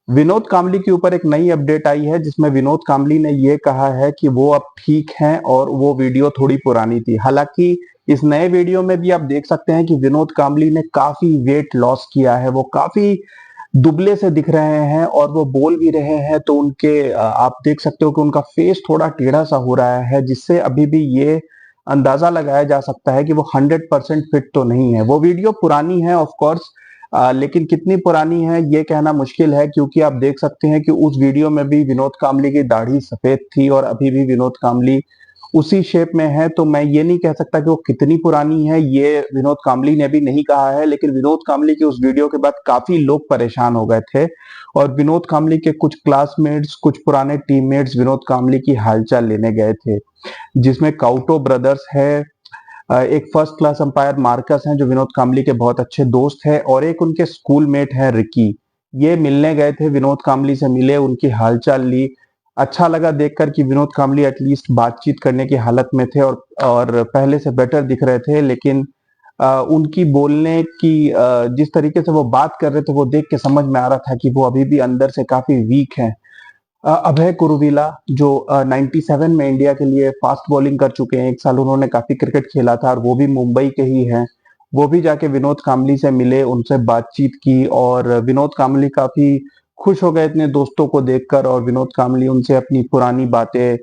विनोद कांबली के ऊपर एक नई अपडेट आई है जिसमें विनोद कांबली ने ये कहा है कि वो अब ठीक हैं और वो वीडियो थोड़ी पुरानी थी। हालांकि इस नए वीडियो में भी आप देख सकते हैं कि विनोद कांबली ने काफी वेट लॉस किया है, वो काफी दुबले से दिख रहे हैं और वो बोल भी रहे हैं तो उनके आप देख सकते हो कि उनका फेस थोड़ा टेढ़ा सा हो रहा है, जिससे अभी भी ये अंदाजा लगाया जा सकता है कि वो 100% फिट तो नहीं है। वो वीडियो पुरानी है ऑफ कोर्स, लेकिन कितनी पुरानी है ये कहना मुश्किल है, क्योंकि आप देख सकते हैं कि उस वीडियो में भी विनोद कांबली की दाढ़ी सफेद थी और अभी भी विनोद कांबली उसी शेप में है। तो मैं ये नहीं कह सकता कि वो कितनी पुरानी है, ये विनोद कांबली ने भी नहीं कहा है, लेकिन विनोद कांबली की उस वीडियो के बाद काफी लोग परेशान हो गए थे और विनोद कांबली के कुछ क्लासमेट्स, कुछ पुराने टीममेट्स विनोद कांबली की हालचाल लेने गए थे, जिसमें काउटो ब्रदर्स है, एक फर्स्ट क्लास अंपायर मार्कस हैं जो विनोद कांबली के बहुत अच्छे दोस्त हैं, और एक उनके स्कूल मेट है रिकी। ये मिलने गए थे, विनोद कांबली से मिले, उनकी हालचाल ली। अच्छा लगा देखकर कि विनोद कांबली एटलीस्ट बातचीत करने की हालत में थे और पहले से बेटर दिख रहे थे। लेकिन उनकी बोलने की जिस तरीके से वो बात कर रहे थे वो देख के समझ में आ रहा था कि वो अभी भी अंदर से काफी वीक हैं। अभय कुरुविला जो 97 में इंडिया के लिए फास्ट बॉलिंग कर चुके हैं, एक साल उन्होंने काफी क्रिकेट खेला था और वो भी मुंबई के ही हैं, वो भी जाके विनोद कांबली से मिले, उनसे बातचीत की और विनोद कांबली काफी खुश हो गए इतने दोस्तों को देखकर। और विनोद कांबली उनसे अपनी पुरानी बातें,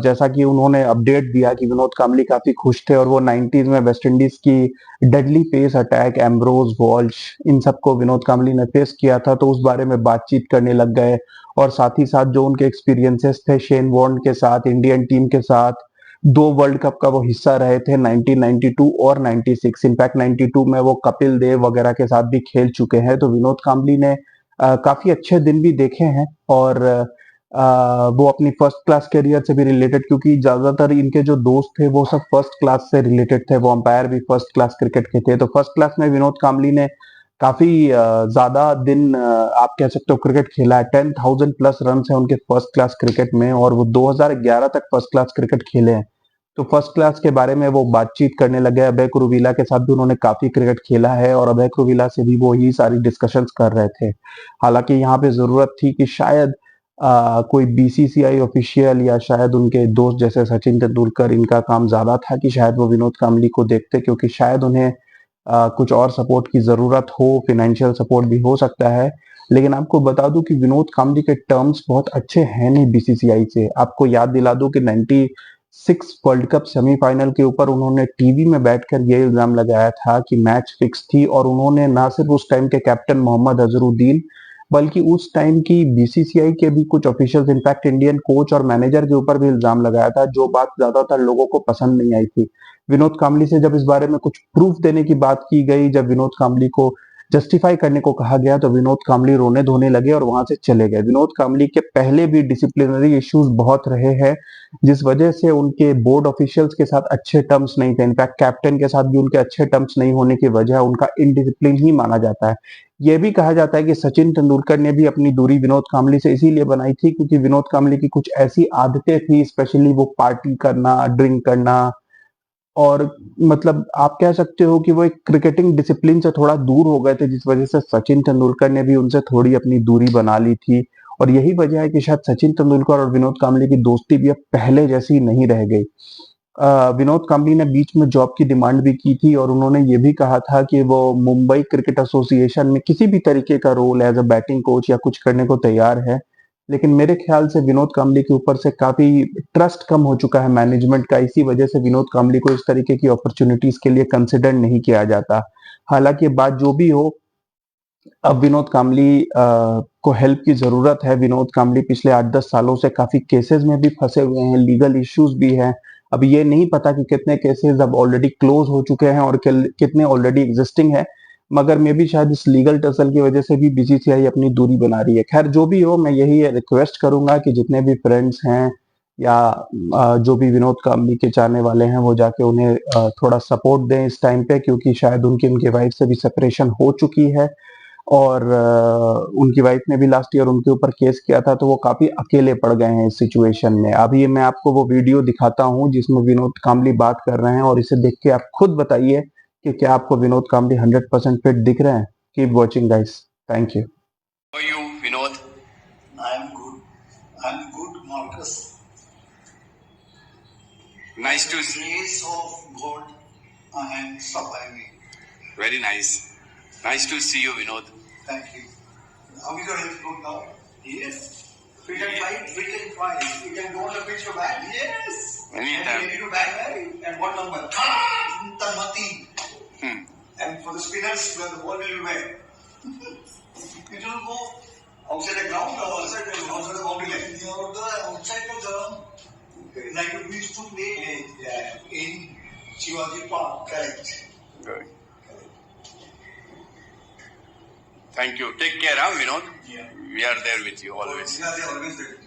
जैसा कि उन्होंने अपडेट दिया कि विनोद कांबली काफी खुश थे और वो 90s में वेस्ट इंडीज की deadly pace attack, Ambrose, Walsh, इन सबको विनोद कांबली ने फेस किया था, तो उस बारे में बातचीत करने लग गए। और साथ ही साथ जो उनके एक्सपीरियंसेस थे शेन वॉर्न के साथ, इंडियन टीम के साथ, 2 वर्ल्ड कप का वो हिस्सा रहे थे, 1992 और 96। इनफैक्ट 92 में वो कपिल देव वगैरह के साथ भी खेल चुके हैं। तो विनोद कांबली ने काफी अच्छे दिन भी देखे हैं और वो अपनी फर्स्ट क्लास करियर से भी रिलेटेड, क्योंकि ज्यादातर इनके जो दोस्त थे वो सब फर्स्ट क्लास से रिलेटेड थे, वो अंपायर भी फर्स्ट क्लास क्रिकेट के थे। तो फर्स्ट क्लास में विनोद कांबली ने काफी ज्यादा दिन आप कह सकते हो क्रिकेट खेला है। 10,000 प्लस रन है उनके फर्स्ट क्लास क्रिकेट में और वो 2011 तक फर्स्ट क्लास क्रिकेट खेले हैं। तो फर्स्ट क्लास के बारे में वो बातचीत करने लगे। अभय कुरुविला के साथ भी उन्होंने काफी क्रिकेट खेला है और अभय कुरुविला से भी वो ही सारी डिस्कशंस कर रहे थे। हालांकि यहाँ पे जरूरत थी कि शायद कोई बीसीसीआई ऑफिशियल या शायद उनके दोस्त जैसे सचिन तेंदुलकर, इनका काम ज्यादा था कि शायद वो विनोद कांबली को देखते, क्योंकि शायद उन्हें कुछ और सपोर्ट की जरूरत हो, फाइनेंशियल सपोर्ट भी हो सकता है। लेकिन आपको बता दूं कि विनोद कांबली के टर्म्स बहुत अच्छे हैं नहीं बीसीसीआई से। आपको याद दिला दूं कि 96 वर्ल्ड कप सेमीफाइनल के ऊपर उन्होंने टीवी में बैठकर ये इल्जाम लगाया था कि मैच फिक्स थी, और उन्होंने ना सिर्फ उस टाइम के कैप्टन मोहम्मद अजहरुद्दीन बल्कि उस टाइम की बीसीसीआई के भी कुछ ऑफिशियल्स, इनफैक्ट इंडियन कोच और मैनेजर के ऊपर भी इल्जाम लगाया था, जो बात ज्यादातर लोगों को पसंद नहीं आई थी। विनोद कांबली से जब इस बारे में कुछ प्रूफ देने की बात की गई, जब विनोद कांबली को जस्टिफाई करने को कहा गया, तो विनोद कांबली रोने धोने लगे और वहां से चले गए। विनोद कांबली के पहले भी डिसिप्लिनरी इश्यूज बहुत रहे हैं, जिस वजह से उनके बोर्ड ऑफिशियल्स के साथ अच्छे टर्म्स नहीं थे। इनफैक्ट कैप्टन के साथ भी उनके अच्छे टर्म्स नहीं होने की वजह उनका इनडिसिप्लिन ही माना जाता है। यह भी कहा जाता है कि सचिन तेंदुलकर ने भी अपनी दूरी विनोद कांबली से इसीलिए बनाई थी क्योंकि विनोद कांबली की कुछ ऐसी आदतें थी, स्पेशली वो पार्टी करना, ड्रिंक करना, और मतलब आप कह सकते हो कि वो एक क्रिकेटिंग डिसिप्लिन से थोड़ा दूर हो गए थे, जिस वजह से सचिन तेंदुलकर ने भी उनसे थोड़ी अपनी दूरी बना ली थी। और यही वजह है कि शायद सचिन तेंदुलकर और विनोद कांबली की दोस्ती भी अब पहले जैसी नहीं रह गई। विनोद कांबली ने बीच में जॉब की डिमांड भी की थी और उन्होंने ये भी कहा था कि वो मुंबई क्रिकेट एसोसिएशन में किसी भी तरीके का role as a batting coach या कुछ करने को तैयार है। लेकिन मेरे ख्याल से विनोद कांबली के ऊपर से काफी ट्रस्ट कम हो चुका है मैनेजमेंट का, इसी वजह से विनोद कांबली को इस तरीके की अपॉर्चुनिटीज के लिए कंसिडर नहीं किया जाता। हालांकि बात जो भी हो, अब विनोद कांबली को हेल्प की जरूरत है। विनोद कांबली पिछले 8-10 सालों से काफी केसेस में भी फंसे हुए हैं, लीगल इश्यूज भी हैं। अब ये नहीं पता कि कितने केसेस अब ऑलरेडी क्लोज हो चुके हैं और कितने ऑलरेडी एग्जिस्टिंग है, मगर मे भी शायद इस लीगल टसल की वजह से भी बीसीसीआई अपनी दूरी बना रही है। खैर जो भी हो, मैं यही रिक्वेस्ट करूंगा कि जितने भी फ्रेंड्स हैं या जो भी विनोद कांबली के चाहने वाले हैं वो जाके उन्हें थोड़ा सपोर्ट दें इस टाइम पे, क्योंकि शायद उनकी वाइफ से भी सेपरेशन हो चुकी है और उनकी वाइफ ने भी लास्ट ईयर उनके ऊपर केस किया था, तो वो काफी अकेले पड़ गए हैं इस सिचुएशन में। अभी मैं आपको वो वीडियो दिखाता हूँ जिसमें विनोद कांबली बात कर रहे हैं और इसे देख के आप खुद बताइए कि क्या आपको विनोद कांबली 100% फिट दिख रहे हैं। Keep watching guys, thank you. Vinod? I'm good. I'm good, Marcus. Nice to The see. grace of God, I am surviving. Very nice. Nice to see you, Vinod. Thank you. How is your health good now? Yes. Fit and fine? Fit and fine. You can go on the pitch for bat? Yes. Anytime. And ready to bat, right? And what number? Tamati. And for the spinners, the ball will be wet. It will go outside the ground or outside the boundary line? Outside the ground. Okay. Like we used to play in Shivaji Park, correct? Good. Thank you. Take care, Vinod. Yeah. We are there with you always. Yeah, they are always there.